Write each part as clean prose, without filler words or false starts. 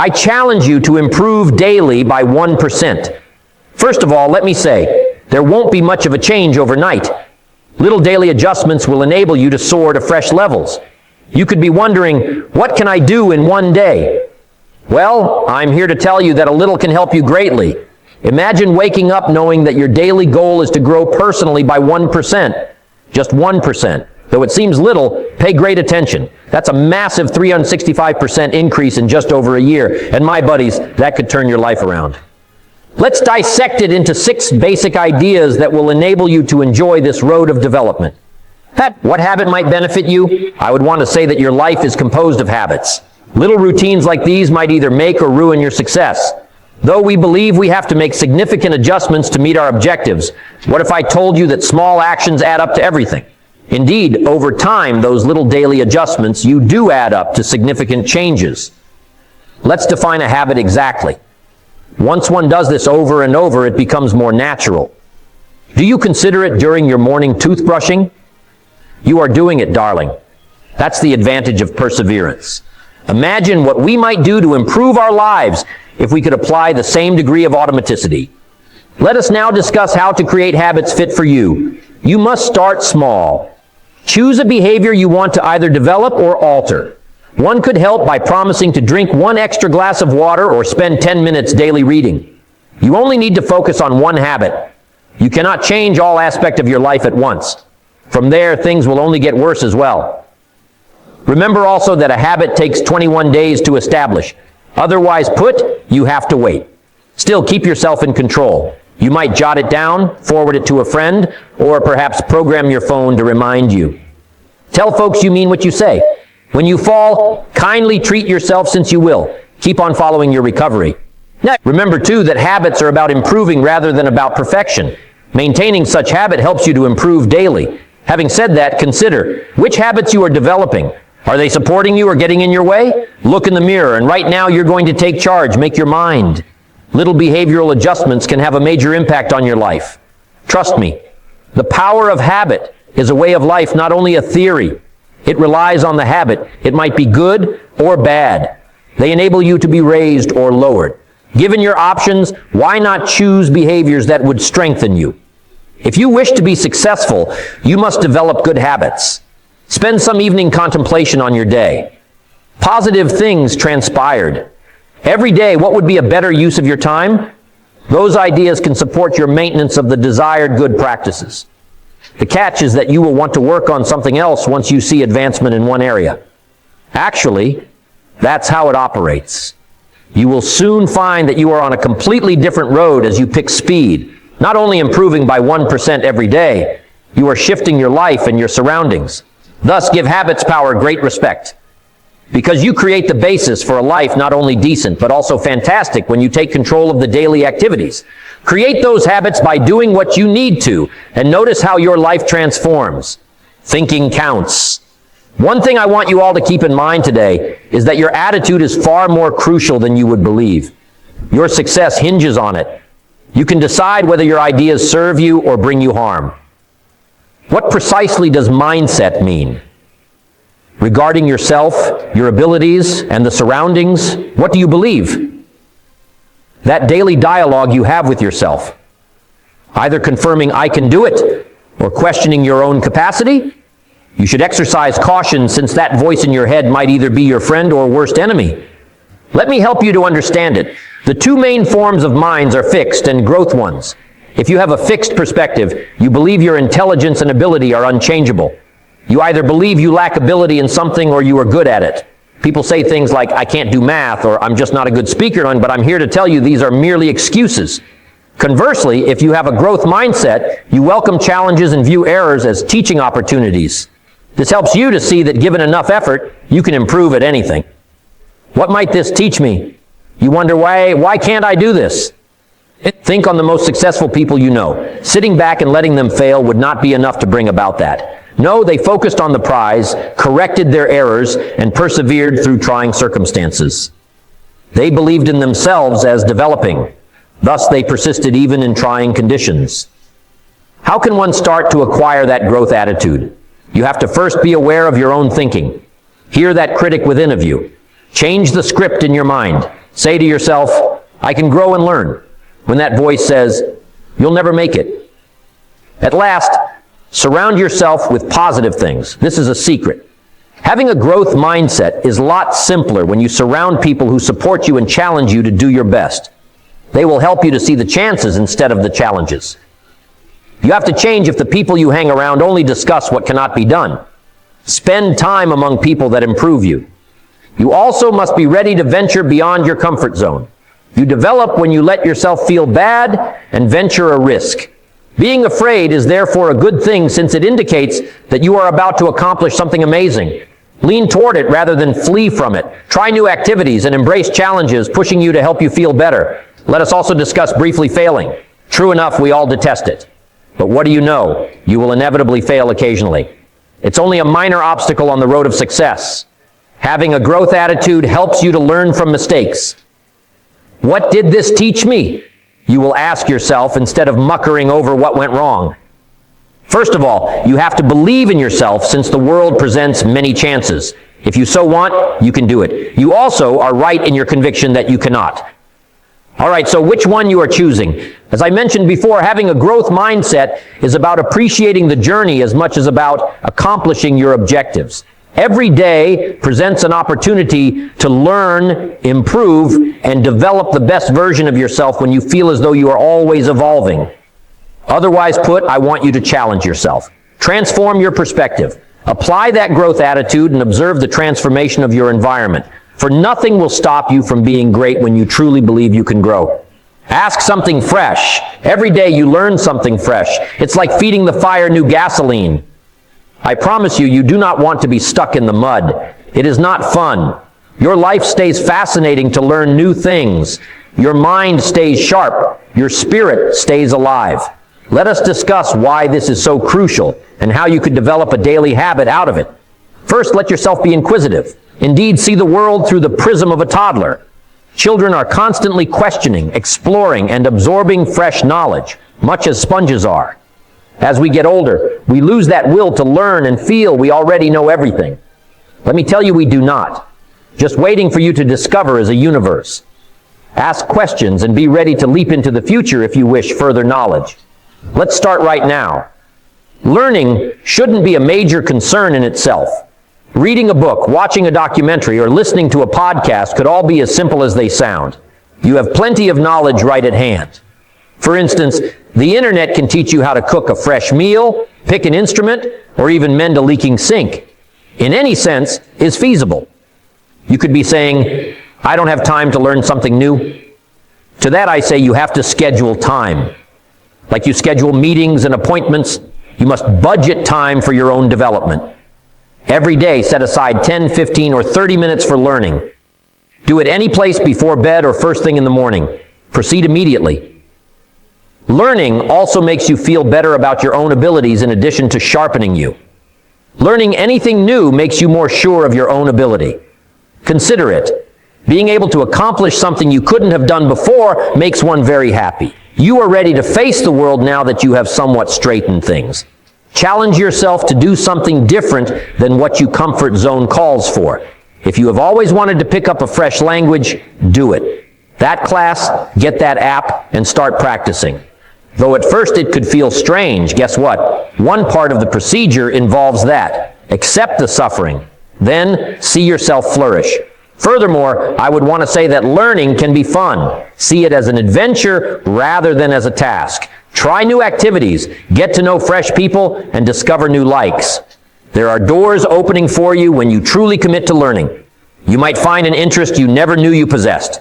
I challenge you to improve daily by 1%. First of all, let me say, there won't be much of a change overnight. Little daily adjustments will enable you to soar to fresh levels. You could be wondering, what can I do in one day? Well, I'm here to tell you that a little can help you greatly. Imagine waking up knowing that your daily goal is to grow personally by 1%. Just 1%. Though it seems little, pay great attention. That's a massive 365% increase in just over a year. And my buddies, that could turn your life around. Let's dissect it into 6 basic ideas that will enable you to enjoy this road of development. What habit might benefit you? I would want to say that your life is composed of habits. Little routines like these might either make or ruin your success. Though we believe we have to make significant adjustments to meet our objectives, what if I told you that small actions add up to everything? Indeed, over time, those little daily adjustments, you do add up to significant changes. Let's define a habit exactly. Once one does this over and over, it becomes more natural. Do you consider it during your morning toothbrushing? You are doing it, darling. That's the advantage of perseverance. Imagine what we might do to improve our lives if we could apply the same degree of automaticity. Let us now discuss how to create habits fit for you. You must start small. Choose a behavior you want to either develop or alter. One could help by promising to drink 1 extra glass of water or spend 10 minutes daily reading. You only need to focus on one habit. You cannot change all aspects of your life at once. From there, things will only get worse as well. Remember also that a habit takes 21 days to establish. Otherwise put, you have to wait. Still, keep yourself in control. You might jot it down, forward it to a friend, or perhaps program your phone to remind you. Tell folks you mean what you say. When you fall, kindly treat yourself since you will. Keep on following your recovery. Remember, too, that habits are about improving rather than about perfection. Maintaining such habit helps you to improve daily. Having said that, consider which habits you are developing. Are they supporting you or getting in your way? Look in the mirror, and right now you're going to take charge, make your mind. Little behavioral adjustments can have a major impact on your life. Trust me, the power of habit is a way of life, not only a theory. It relies on the habit. It might be good or bad. They enable you to be raised or lowered. Given your options, why not choose behaviors that would strengthen you? If you wish to be successful, you must develop good habits. Spend some evening contemplation on your day. Positive things transpired. Every day, what would be a better use of your time? Those ideas can support your maintenance of the desired good practices. The catch is that you will want to work on something else once you see advancement in one area. Actually, that's how it operates. You will soon find that you are on a completely different road as you pick speed. Not only improving by 1% every day, you are shifting your life and your surroundings. Thus, give habits power great respect. Because you create the basis for a life not only decent, but also fantastic when you take control of the daily activities. Create those habits by doing what you need to, and notice how your life transforms. Thinking counts. One thing I want you all to keep in mind today is that your attitude is far more crucial than you would believe. Your success hinges on it. You can decide whether your ideas serve you or bring you harm. What precisely does mindset mean? Regarding yourself, your abilities, and the surroundings, what do you believe? That daily dialogue you have with yourself, either confirming I can do it or questioning your own capacity. You should exercise caution, since that voice in your head might either be your friend or worst enemy. Let me help you to understand it. The 2 main forms of minds are fixed and growth ones. If you have a fixed perspective, you believe your intelligence and ability are unchangeable. You either believe you lack ability in something or you are good at it. People say things like, I can't do math, or I'm just not a good speaker, but I'm here to tell you these are merely excuses. Conversely, if you have a growth mindset, you welcome challenges and view errors as teaching opportunities. This helps you to see that given enough effort, you can improve at anything. What might this teach me? You wonder, why can't I do this? Think on the most successful people you know. Sitting back and letting them fail would not be enough to bring about that. No, they focused on the prize, corrected their errors, and persevered through trying circumstances. They believed in themselves as developing. Thus, they persisted even in trying conditions. How can one start to acquire that growth attitude? You have to first be aware of your own thinking. Hear that critic within of you. Change the script in your mind. Say to yourself, I can grow and learn, when that voice says, you'll never make it. At last, surround yourself with positive things. This is a secret. Having a growth mindset is a lot simpler when you surround people who support you and challenge you to do your best. They will help you to see the chances instead of the challenges. You have to change if the people you hang around only discuss what cannot be done. Spend time among people that improve you. You also must be ready to venture beyond your comfort zone. You develop when you let yourself feel bad and venture a risk. Being afraid is therefore a good thing since it indicates that you are about to accomplish something amazing. Lean toward it rather than flee from it. Try new activities and embrace challenges pushing you to help you feel better. Let us also discuss briefly failing. True enough, we all detest it. But what do you know? You will inevitably fail occasionally. It's only a minor obstacle on the road of success. Having a growth attitude helps you to learn from mistakes. What did this teach me? You will ask yourself instead of muckering over what went wrong. First of all, you have to believe in yourself since the world presents many chances. If you so want, you can do it. You also are right in your conviction that you cannot. All right, so which one you are choosing? As I mentioned before, having a growth mindset is about appreciating the journey as much as about accomplishing your objectives. Every day presents an opportunity to learn, improve, and develop the best version of yourself when you feel as though you are always evolving. Otherwise put, I want you to challenge yourself. Transform your perspective. Apply that growth attitude and observe the transformation of your environment. For nothing will stop you from being great when you truly believe you can grow. Ask something fresh. Every day you learn something fresh. It's like feeding the fire new gasoline. I promise you, you do not want to be stuck in the mud. It is not fun. Your life stays fascinating to learn new things. Your mind stays sharp. Your spirit stays alive. Let us discuss why this is so crucial and how you could develop a daily habit out of it. First, let yourself be inquisitive. Indeed, see the world through the prism of a toddler. Children are constantly questioning, exploring, and absorbing fresh knowledge, much as sponges are. As we get older, we lose that will to learn and feel we already know everything. Let me tell you, we do not. Just waiting for you to discover is a universe. Ask questions and be ready to leap into the future if you wish further knowledge. Let's start right now. Learning shouldn't be a major concern in itself. Reading a book, watching a documentary, or listening to a podcast could all be as simple as they sound. You have plenty of knowledge right at hand. For instance, the internet can teach you how to cook a fresh meal, pick an instrument, or even mend a leaking sink. In any sense, is feasible. You could be saying, I don't have time to learn something new. To that I say you have to schedule time. Like you schedule meetings and appointments, you must budget time for your own development. Every day, set aside 10, 15, or 30 minutes for learning. Do it any place before bed or first thing in the morning. Proceed immediately. Learning also makes you feel better about your own abilities in addition to sharpening you. Learning anything new makes you more sure of your own ability. Consider it. Being able to accomplish something you couldn't have done before makes one very happy. You are ready to face the world now that you have somewhat straightened things. Challenge yourself to do something different than what your comfort zone calls for. If you have always wanted to pick up a fresh language, do it. That class, get that app, and start practicing. Though at first it could feel strange, guess what? One part of the procedure involves that. Accept the suffering. Then see yourself flourish. Furthermore, I would want to say that learning can be fun. See it as an adventure rather than as a task. Try new activities, get to know fresh people, and discover new likes. There are doors opening for you when you truly commit to learning. You might find an interest you never knew you possessed.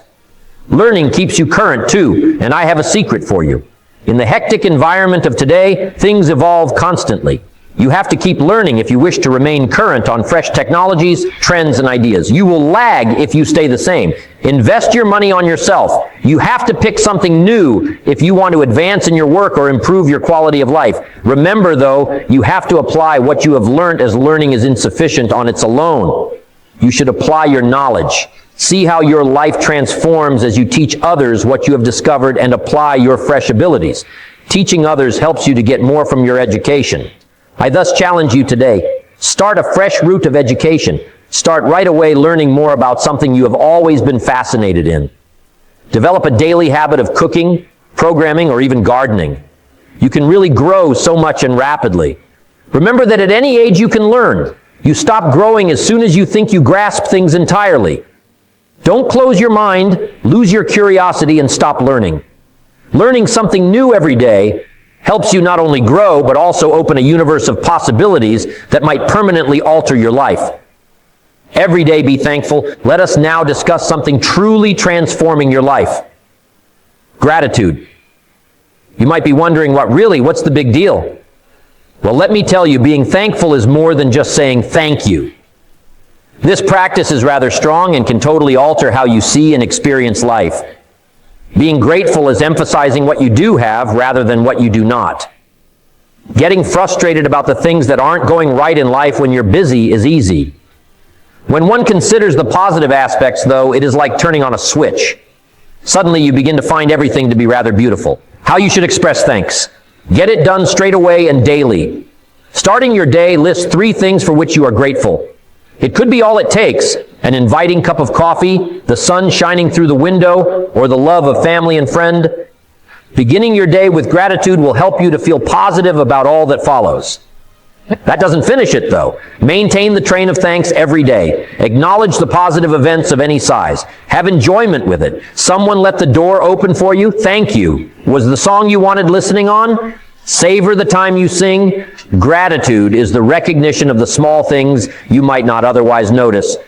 Learning keeps you current too, and I have a secret for you. In the hectic environment of today, things evolve constantly. You have to keep learning if you wish to remain current on fresh technologies, trends, and ideas. You will lag if you stay the same. Invest your money on yourself. You have to pick something new if you want to advance in your work or improve your quality of life. Remember, though, you have to apply what you have learned, as learning is insufficient on its alone. You should apply your knowledge. See how your life transforms as you teach others what you have discovered and apply your fresh abilities. Teaching others helps you to get more from your education. I thus challenge you today, start a fresh route of education. Start right away learning more about something you have always been fascinated in. Develop a daily habit of cooking, programming, or even gardening. You can really grow so much and rapidly. Remember that at any age you can learn. You stop growing as soon as you think you grasp things entirely. Don't close your mind, lose your curiosity, and stop learning. Learning something new every day helps you not only grow, but also open a universe of possibilities that might permanently alter your life. Every day be thankful. Let us now discuss something truly transforming your life. Gratitude. You might be wondering, what's the big deal? Well, let me tell you, being thankful is more than just saying thank you. This practice is rather strong and can totally alter how you see and experience life. Being grateful is emphasizing what you do have rather than what you do not. Getting frustrated about the things that aren't going right in life when you're busy is easy. When one considers the positive aspects, though, it is like turning on a switch. Suddenly you begin to find everything to be rather beautiful. How you should express thanks. Get it done straight away and daily. Starting your day, list 3 things for which you are grateful. It could be all it takes: an inviting cup of coffee, the sun shining through the window, or the love of family and friend. Beginning your day with gratitude will help you to feel positive about all that follows. That doesn't finish it, though. Maintain the train of thanks every day. Acknowledge the positive events of any size. Have enjoyment with it. Someone let the door open for you? Thank you. Was the song you wanted listening on? Savor the time you sing. Gratitude is the recognition of the small things you might not otherwise notice.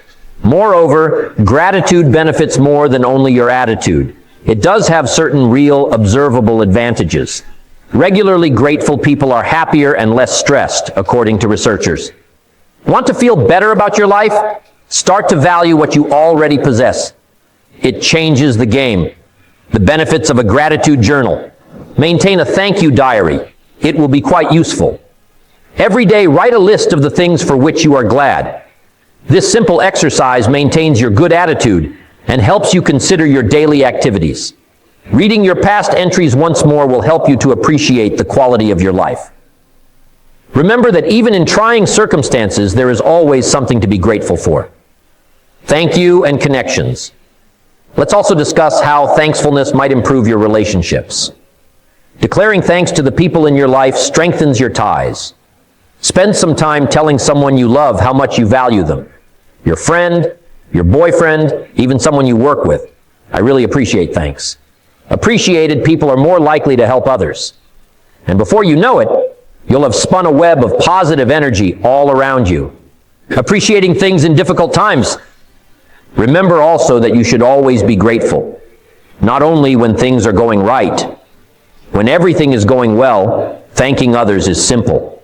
Moreover, gratitude benefits more than only your attitude. It does have certain real, observable advantages. Regularly grateful people are happier and less stressed, according to researchers. Want to feel better about your life? Start to value what you already possess. It changes the game. The benefits of a gratitude journal. Maintain a thank you diary. It will be quite useful. Every day, write a list of the things for which you are glad. This simple exercise maintains your good attitude and helps you consider your daily activities. Reading your past entries once more will help you to appreciate the quality of your life. Remember that even in trying circumstances, there is always something to be grateful for. Thank you and connections. Let's also discuss how thankfulness might improve your relationships. Declaring thanks to the people in your life strengthens your ties. Spend some time telling someone you love how much you value them. Your friend, your boyfriend, even someone you work with. I really appreciate thanks. Appreciated people are more likely to help others. And before you know it, you'll have spun a web of positive energy all around you. Appreciating things in difficult times. Remember also that you should always be grateful, not only when things are going right. When everything is going well, thanking others is simple.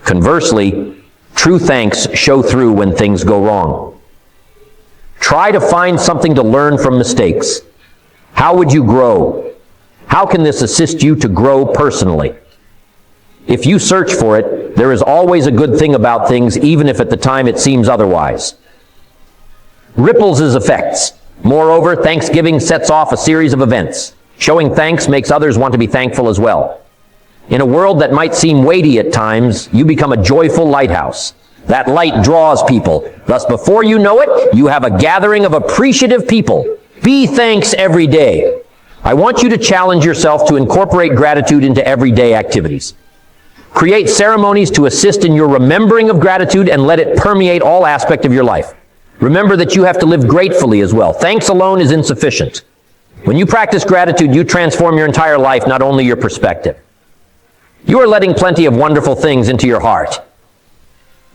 Conversely, true thanks show through when things go wrong. Try to find something to learn from mistakes. How would you grow? How can this assist you to grow personally? If you search for it, there is always a good thing about things, even if at the time it seems otherwise. Ripples as effects. Moreover, Thanksgiving sets off a series of events. Showing thanks makes others want to be thankful as well. In a world that might seem weighty at times, you become a joyful lighthouse. That light draws people. Thus, before you know it, you have a gathering of appreciative people. Be thanks every day. I want you to challenge yourself to incorporate gratitude into everyday activities. Create ceremonies to assist in your remembering of gratitude and let it permeate all aspects of your life. Remember that you have to live gratefully as well. Thanks alone is insufficient. When you practice gratitude, you transform your entire life, not only your perspective. You are letting plenty of wonderful things into your heart.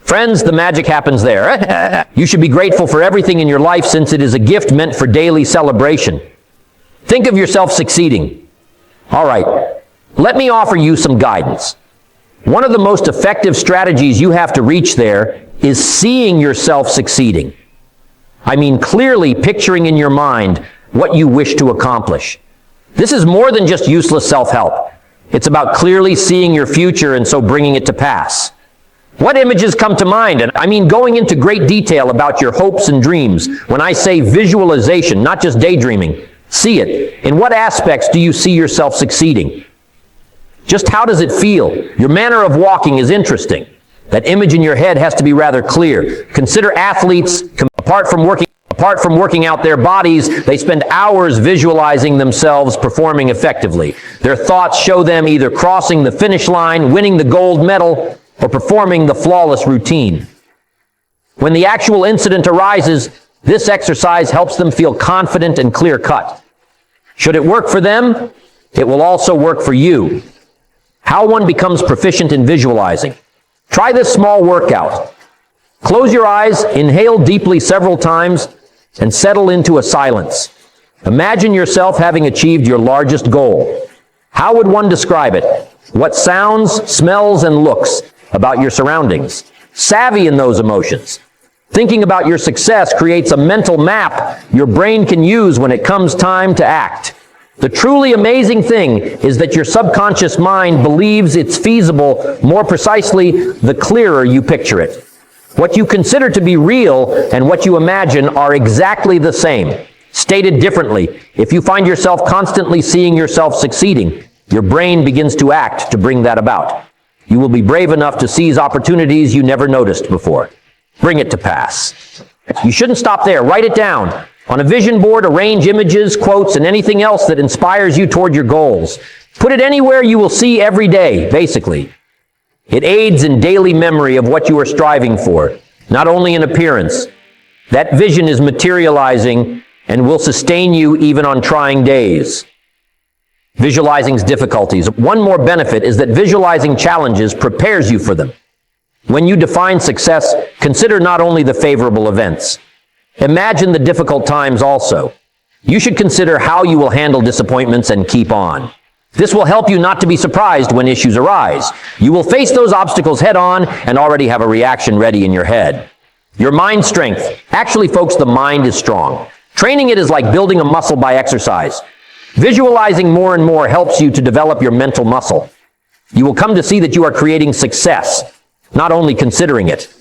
Friends, the magic happens there. You should be grateful for everything in your life since it is a gift meant for daily celebration. Think of yourself succeeding. All right, let me offer you some guidance. One of the most effective strategies you have to reach there is seeing yourself succeeding. I mean, clearly picturing in your mind what you wish to accomplish. This is more than just useless self-help. It's about clearly seeing your future and so bringing it to pass. What images come to mind? And I mean going into great detail about your hopes and dreams. When I say visualization, not just daydreaming, see it. In what aspects do you see yourself succeeding? Just how does it feel? Your manner of walking is interesting. That image in your head has to be rather clear. Consider athletes, apart from working Apart from working out their bodies, they spend hours visualizing themselves performing effectively. Their thoughts show them either crossing the finish line, winning the gold medal, or performing the flawless routine. When the actual incident arises, this exercise helps them feel confident and clear-cut. Should it work for them, it will also work for you. How one becomes proficient in visualizing. Try this small workout. Close your eyes, inhale deeply several times, and settle into a silence. Imagine yourself having achieved your largest goal. How would one describe it? What sounds, smells, and looks about your surroundings? Savvy in those emotions. Thinking about your success creates a mental map your brain can use when it comes time to act. The truly amazing thing is that your subconscious mind believes it's feasible more precisely the clearer you picture it. What you consider to be real and what you imagine are exactly the same. Stated differently, if you find yourself constantly seeing yourself succeeding, your brain begins to act to bring that about. You will be brave enough to seize opportunities you never noticed before. Bring it to pass. You shouldn't stop there. Write it down. On a vision board, arrange images, quotes, and anything else that inspires you toward your goals. Put it anywhere you will see every day, basically. It aids in daily memory of what you are striving for, not only in appearance. That vision is materializing and will sustain you even on trying days. Visualizing's difficulties. One more benefit is that visualizing challenges prepares you for them. When you define success, consider not only the favorable events. Imagine the difficult times also. You should consider how you will handle disappointments and keep on. This will help you not to be surprised when issues arise. You will face those obstacles head on and already have a reaction ready in your head. Your mind strength. Actually, folks, the mind is strong. Training it is like building a muscle by exercise. Visualizing more and more helps you to develop your mental muscle. You will come to see that you are creating success, not only considering it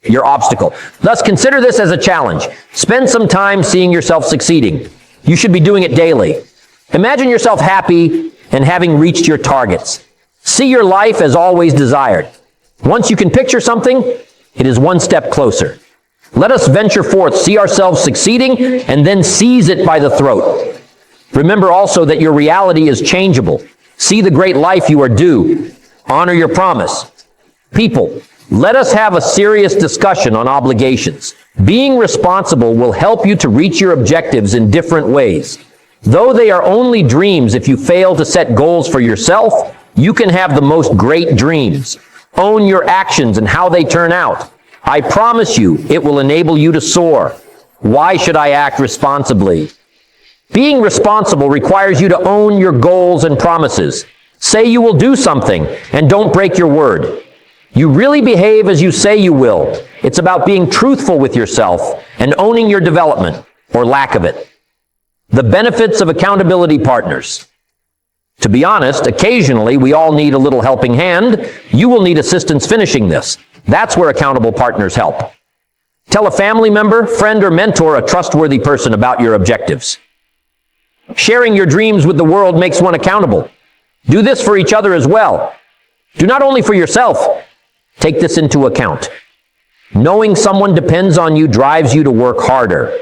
your obstacle. Thus, consider this as a challenge. Spend some time seeing yourself succeeding. You should be doing it daily. Imagine yourself happy and having reached your targets. See your life as always desired. Once you can picture something, it is one step closer. Let us venture forth, see ourselves succeeding, and then seize it by the throat. Remember also that your reality is changeable. See the great life you are due. Honor your promise. People, let us have a serious discussion on obligations. Being responsible will help you to reach your objectives in different ways. Though they are only dreams, if you fail to set goals for yourself, you can have the most great dreams. Own your actions and how they turn out. I promise you, it will enable you to soar. Why should I act responsibly? Being responsible requires you to own your goals and promises. Say you will do something and don't break your word. You really behave as you say you will. It's about being truthful with yourself and owning your development, or lack of it. The benefits of accountability partners. To be honest, occasionally we all need a little helping hand. You will need assistance finishing this. That's where accountable partners help. Tell a family member, friend, or mentor, a trustworthy person about your objectives. Sharing your dreams with the world makes one accountable. Do this for each other as well. Do not only for yourself. Take this into account. Knowing someone depends on you drives you to work harder.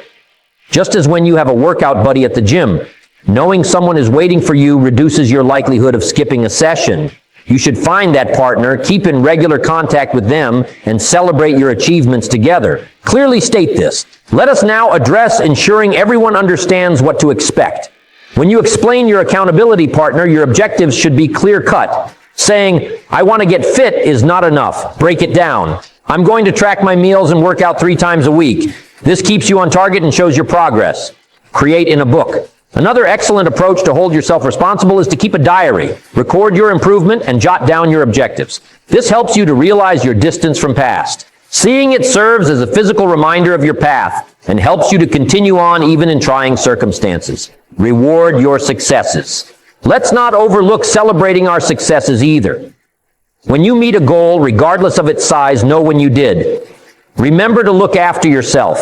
Just as when you have a workout buddy at the gym, knowing someone is waiting for you reduces your likelihood of skipping a session. You should find that partner, keep in regular contact with them, and celebrate your achievements together. Clearly state this. Let us now address ensuring everyone understands what to expect. When you explain your accountability partner, your objectives should be clear-cut. Saying, I want to get fit is not enough. Break it down. I'm going to track my meals and work out 3 times a week. This keeps you on target and shows your progress. Create in a book. Another excellent approach to hold yourself responsible is to keep a diary. Record your improvement and jot down your objectives. This helps you to realize your distance from past. Seeing it serves as a physical reminder of your path and helps you to continue on even in trying circumstances. Reward your successes. Let's not overlook celebrating our successes either. When you meet a goal, regardless of its size, know when you did. Remember to look after yourself.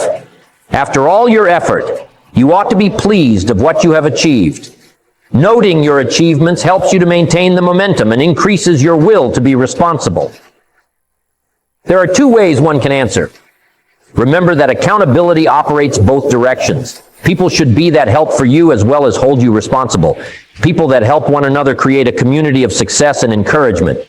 After all your effort, you ought to be pleased of what you have achieved. Noting your achievements helps you to maintain the momentum and increases your will to be responsible. There are 2 ways one can answer. Remember that accountability operates both directions. People should be that help for you as well as hold you responsible. People that help one another create a community of success and encouragement.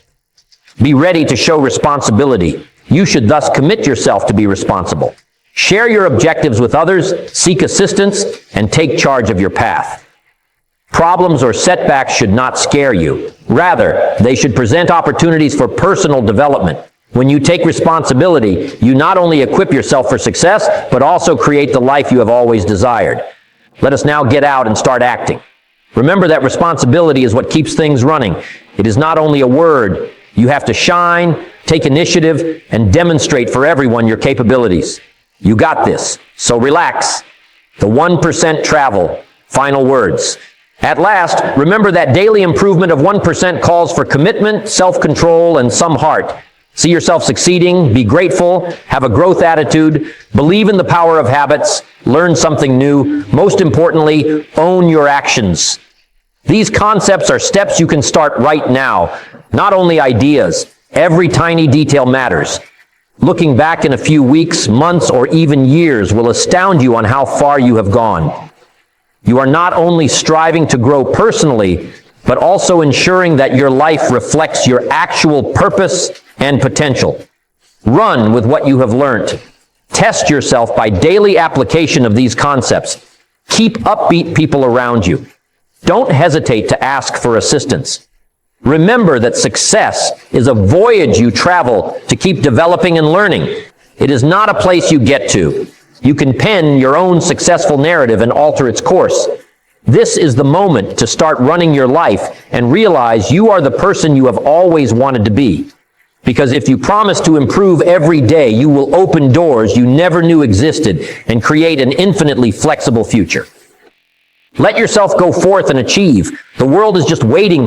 Be ready to show responsibility. You should thus commit yourself to be responsible. Share your objectives with others, seek assistance, and take charge of your path. Problems or setbacks should not scare you. Rather, they should present opportunities for personal development. When you take responsibility, you not only equip yourself for success, but also create the life you have always desired. Let us now get out and start acting. Remember that responsibility is what keeps things running. It is not only a word. You have to shine, take initiative, and demonstrate for everyone your capabilities. You got this, so relax. The 1% travel. Final words. At last, remember that daily improvement of 1% calls for commitment, self-control, and some heart. See yourself succeeding, be grateful, have a growth attitude, believe in the power of habits, learn something new. Most importantly, own your actions. These concepts are steps you can start right now, not only ideas. Every tiny detail matters. Looking back in a few weeks, months, or even years will astound you on how far you have gone. You are not only striving to grow personally, but also ensuring that your life reflects your actual purpose and potential. Run with what you have learned. Test yourself by daily application of these concepts. Keep upbeat people around you. Don't hesitate to ask for assistance. Remember that success is a voyage you travel to keep developing and learning. It is not a place you get to. You can pen your own successful narrative and alter its course. This is the moment to start running your life and realize you are the person you have always wanted to be. Because if you promise to improve every day, you will open doors you never knew existed and create an infinitely flexible future. Let yourself go forth and achieve. The world is just waiting